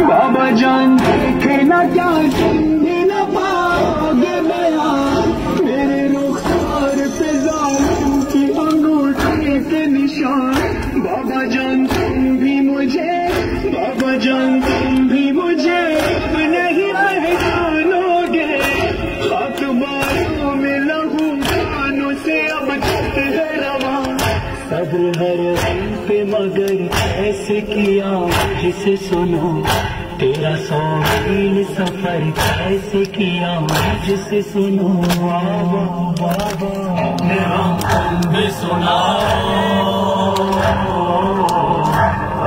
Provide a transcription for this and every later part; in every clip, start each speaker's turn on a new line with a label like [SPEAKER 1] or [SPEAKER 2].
[SPEAKER 1] बाबा जान देखना क्या भी न पाओगे बयां मेरे रुखसार पे जालिम की अंगूठी के निशान बाबा जान तुम भी मुझे बाबा जान तुम भी मुझे नहीं पहचानोगे अखबारों में लहू कानों से अब है रवा सब्र हर पे मगर ऐसे किया जिसे सुनो तेरा 100 मील सफर कैसे किया जिसे सुनो बाबा बाबा मेरा हम भी सुना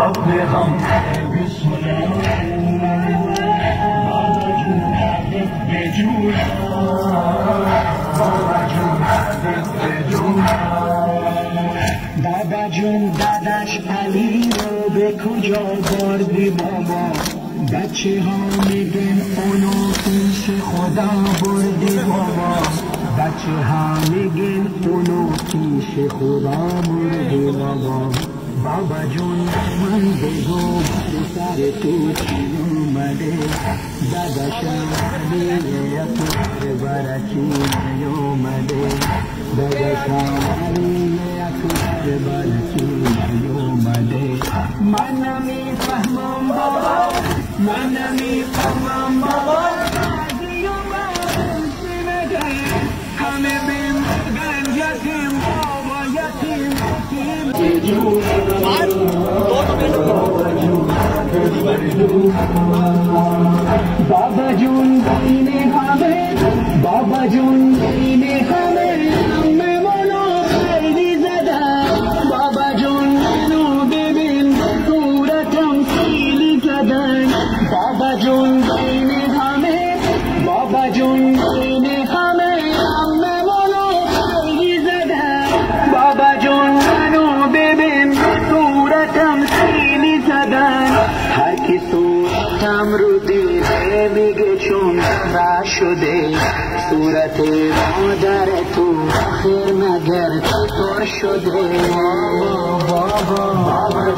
[SPEAKER 1] अपने हम भी सुना दादा जून दादाश علی رو به کجا بردی بابا بچه ها میگن اونو پیش خدا بردی بابا بچه ها میگن اونو پیش خدا بردی بابا بابا جون من بگو سر تو چی اومده داداش علی اکبر برچی نیومده داداش علی اکبر برچی نیومده من نمیفهمم بابا من نمیفهمم بابا همه بمیرن یتیم بابا یتیم बाबा जून दीने हमें बाबा जून दीने हमें हमें मनो खैरी ज़दा बाबा जून नो बेबिन सूरत हमसीली कदन बाबा जून दीने हमें बाबा जून दीने हमें हमें मनो खैरी ज़दा बाबा जून नो बेबिन सूरत हमसीली कदन हर की सूरतम रुदी میگه چون را شده صورت مادر تو آخر مگر چطور شده بابا